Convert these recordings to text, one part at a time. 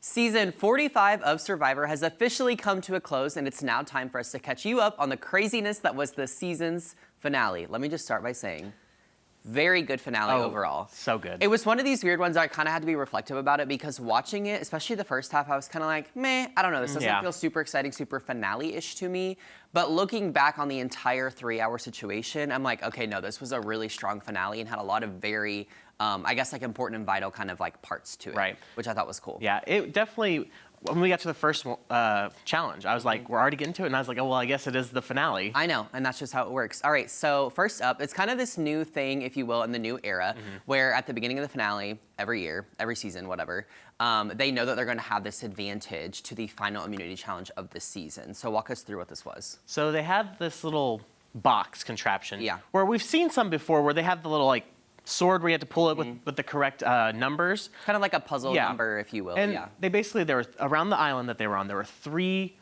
Season 45 of Survivor has officially come to a close, and it's now time for us to catch you up on the craziness that was the season's finale. Let me just start by saying, very good finale overall. So good. It was one of these weird ones I kind of had to be reflective about it because watching it, especially the first half, I was kind of like, meh, I don't know. This doesn't feel super exciting, super finale-ish to me. But looking back on the entire 3-hour situation, I'm like, okay, no, this was a really strong finale and had a lot of very, I guess, like important and vital kind of like parts to it. Right. Which I thought was cool. Yeah, it definitely, when we got to the first challenge, I was like, we're already getting to it. And I was like, oh, well, I guess it is the finale. I know, and that's just how it works. All right, so first up, it's kind of this new thing, if you will, in the new era, where at the beginning of the finale, every year, every season, whatever, they know that they're going to have this advantage to the final immunity challenge of the season. So walk us through what this was. So they had this little box contraption where we've seen some before where they have the little like sword where you have to pull it with the correct numbers. Kind of like a puzzle number, if you will. And they basically, there was, around the island that they were on, there were 3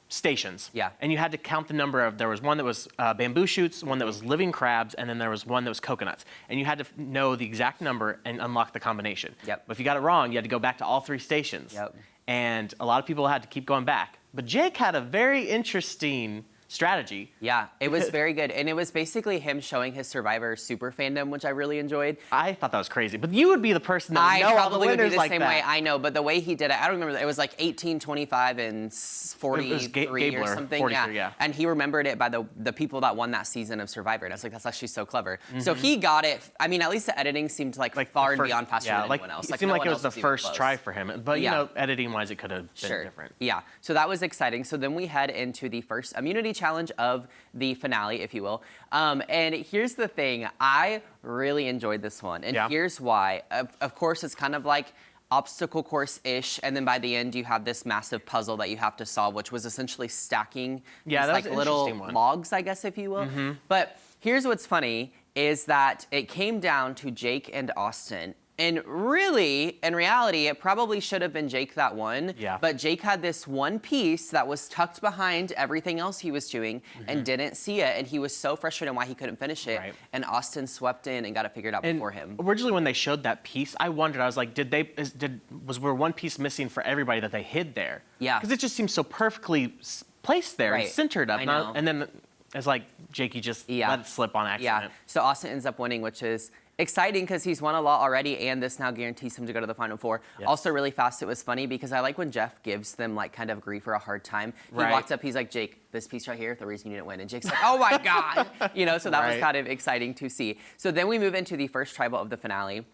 stations. Yeah. And you had to count the number of, there was one that was bamboo shoots, one that was living crabs, and then there was one that was coconuts. And you had to know the exact number and unlock the combination. Yep. But if you got it wrong, you had to go back to all 3 stations. Yep. And a lot of people had to keep going back. But Jake had a very interesting strategy. Yeah, it was very good. And it was basically him showing his Survivor super fandom, which I really enjoyed. I thought that was crazy. But you would be the person that would know all the winners like that. I probably would be the same way. I know, but the way he did it, I don't remember. It was like 18, 25, and 43 or something. 43, yeah. And he remembered it by the people that won that season of Survivor. And I was like, that's actually so clever. So he got it. I mean, at least the editing seemed like far and beyond faster than anyone else. It seemed like it was the first try for him. But, you know, editing-wise, it could have been different. Yeah, so that was exciting. So then we head into the first immunity challenge of the finale, if you will. And here's the thing. I really enjoyed this one. And here's why. Of course, it's kind of like obstacle course-ish, and then by the end you have this massive puzzle that you have to solve, which was essentially stacking these like little logs, I guess, if you will. But here's what's funny is that it came down to Jake and Austin. And really, in reality, it probably should have been Jake that won. Yeah. But Jake had this one piece that was tucked behind everything else he was doing and didn't see it. And he was so frustrated on why he couldn't finish it. And Austin swept in and got it figured out before him. Originally, when they showed that piece, I wondered, I was like, was there one piece missing for everybody that they hid there? Yeah. Because it just seems so perfectly placed there and centered up. I know. And then it's like, Jakey just let it slip on accident. Yeah. So Austin ends up winning, which is exciting because he's won a lot already, and this now guarantees him to go to the Final Four. Also, really fast, it was funny because I like when Jeff gives them like kind of grief or a hard time. He walks up, he's like, Jake, this piece right here, the reason you didn't win. And Jake's like, oh my God. You know, so that was kind of exciting to see. So then we move into the first tribal of the finale.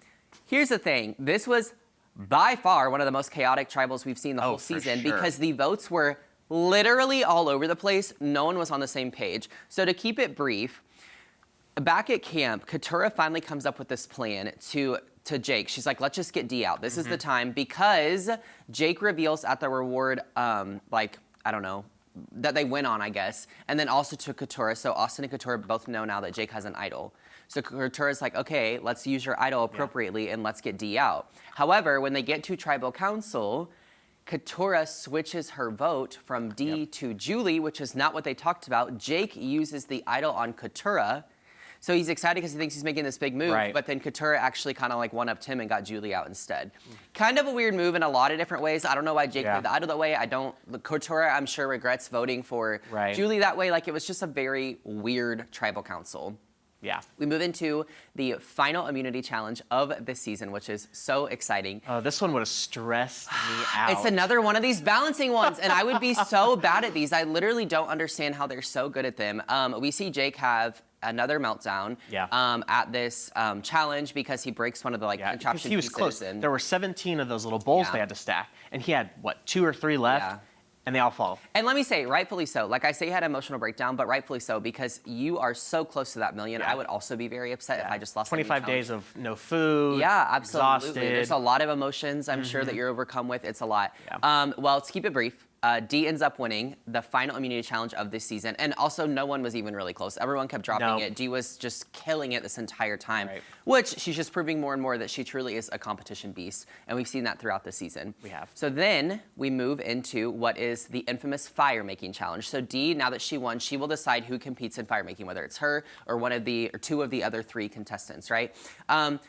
Here's the thing. This was by far one of the most chaotic tribals we've seen the whole season because the votes were literally all over the place. No one was on the same page. So to keep it brief, back at camp, Katurah finally comes up with this plan to Jake. She's like, let's just get D out. This is the time because Jake reveals at the reward, like, I don't know, that they win on, I guess. And then also to Katurah. So Austin and Katurah both know now that Jake has an idol. So Katurah's like, okay, let's use your idol appropriately and let's get D out. However, when they get to tribal council, Katurah switches her vote from D to Julie, which is not what they talked about. Jake uses the idol on Katurah. So he's excited because he thinks he's making this big move, but then Katurah actually kind of like one-upped him and got Julie out instead. Kind of a weird move in a lot of different ways. I don't know why Jake played the idol that way. Katurah, I'm sure, regrets voting for Julie that way. Like, it was just a very weird tribal council. Yeah. We move into the final immunity challenge of this season, which is so exciting. This one would have stressed me out. It's another one of these balancing ones, and I would be so bad at these. I literally don't understand how they're so good at them. We see Jake have another meltdown at this challenge because he breaks one of the contraption he was pieces. Close. There were 17 of those little bowls they had to stack, and he had, what, 2 or 3 left? And they all fall. And let me say, rightfully so. Like I say, he had an emotional breakdown, but rightfully so because you are so close to that million. I would also be very upset if I just lost 25 days of no food. Yeah, absolutely. Exhausted. There's a lot of emotions I'm sure that you're overcome with. It's a lot. Well, to keep it brief, D ends up winning the final immunity challenge of this season. And also, no one was even really close. Everyone kept dropping it. D was just killing it this entire time, which she's just proving more and more that she truly is a competition beast. And we've seen that throughout the season. We have. So then we move into what is the infamous fire making challenge. So D, now that she won, she will decide who competes in fire making, whether it's her or one of the, or 2 of the other 3 contestants, right?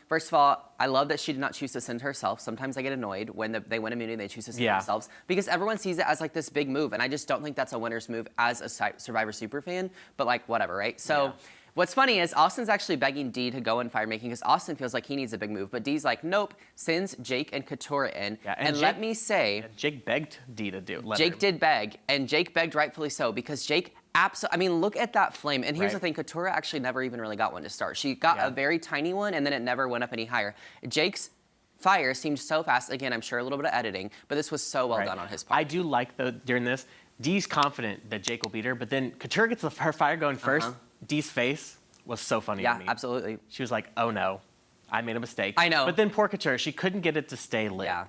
First of all, I love that she did not choose to send herself. Sometimes I get annoyed when they win immunity and they choose to send themselves because everyone sees it as like this big move, and I just don't think that's a winner's move as a Survivor super fan. But like whatever, right? So. What's funny is Austin's actually begging Dee to go in fire making because Austin feels like he needs a big move, but Dee's like, nope, sends Jake and Katurah in. Yeah, and Jake, let me say, Jake begged Dee to do it. Jake did beg, and Jake begged rightfully so because Jake absolutely, I mean, look at that flame. And here's the thing, Katurah actually never even really got one to start. She got a very tiny one, and then it never went up any higher. Jake's fire seemed so fast. Again, I'm sure a little bit of editing, but this was so well done on his part. I do like, though, during this, Dee's confident that Jake will beat her, but then Katurah gets her fire going first. Dee's face was so funny to me. Yeah, absolutely. She was like, oh no, I made a mistake. I know. But then poor Katurah, she couldn't get it to stay lit. Yeah.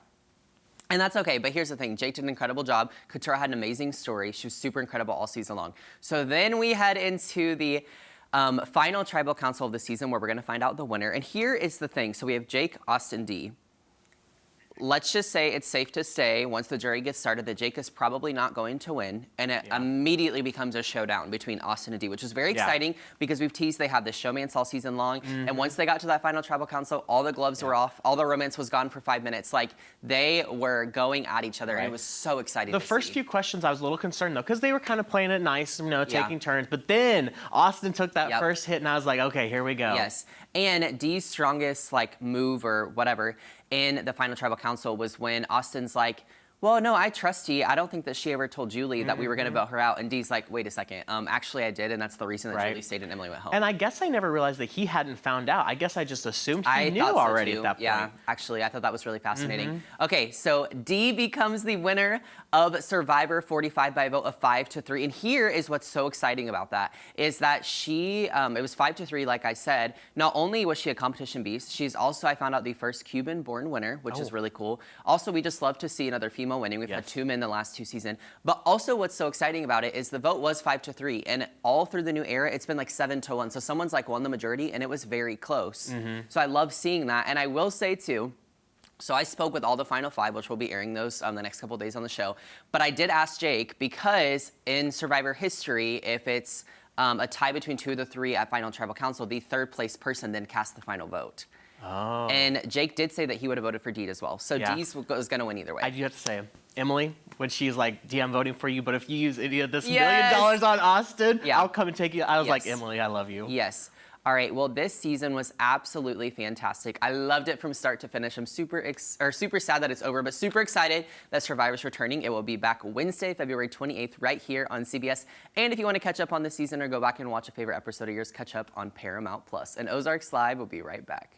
And that's okay, but here's the thing. Jake did an incredible job. Katurah had an amazing story. She was super incredible all season long. So then we head into the final tribal council of the season where we're going to find out the winner. And here is the thing. So we have Jake, Austin, Dee. Let's just say it's safe to say, once the jury gets started, that Jake is probably not going to win, and it immediately becomes a showdown between Austin and Dee, which is very exciting because we've teased they had this showmance all season long, and once they got to that final tribal council, all the gloves were off, all the romance was gone for 5 minutes. Like, they were going at each other, and it was so exciting The first few questions, I was a little concerned, though, because they were kind of playing it nice, you know, taking turns, but then Austin took that first hit, and I was like, okay, here we go. Yes, and Dee's strongest, like, move or whatever in the final tribal council was when Austin's like, well, no, I trust Dee. I don't think that she ever told Julie that we were going to vote her out. And Dee's like, wait a second. Actually, I did, and that's the reason that Julie stayed and Emily went home. And I guess I never realized that he hadn't found out. I guess I just assumed he knew already at that point. Yeah, actually, I thought that was really fascinating. Okay, so Dee becomes the winner of Survivor 45 by a vote of 5-3. And here is what's so exciting about that, is that she, it was 5-3, like I said. Not only was she a competition beast, she's also, I found out, the first Cuban-born winner, which is really cool. Also, we just love to see another female winning. We've had 2 men the last 2 seasons. But also what's so exciting about it is the vote was 5-3. And all through the new era, it's been like 7-1. So someone's like won the majority, and it was very close. So I love seeing that. And I will say, too, so I spoke with all the final 5, which we'll be airing those the next couple of days on the show. But I did ask Jake, because in Survivor history, if it's a tie between 2 of the 3 at Final Tribal Council, the 3rd place person then casts the final vote. Oh. And Jake did say that he would have voted for Dee as well. So Dee's was going to win either way. I do have to say, Emily, when she's like, Dee, I'm voting for you, but if you use any of this $1 million on Austin, I'll come and take you. I was like, Emily, I love you. Yes. All right, well, this season was absolutely fantastic. I loved it from start to finish. I'm super sad that it's over, but super excited that Survivor's returning. It will be back Wednesday, February 28th, right here on CBS. And if you want to catch up on this season or go back and watch a favorite episode of yours, catch up on Paramount+. And Ozarks Live will be right back.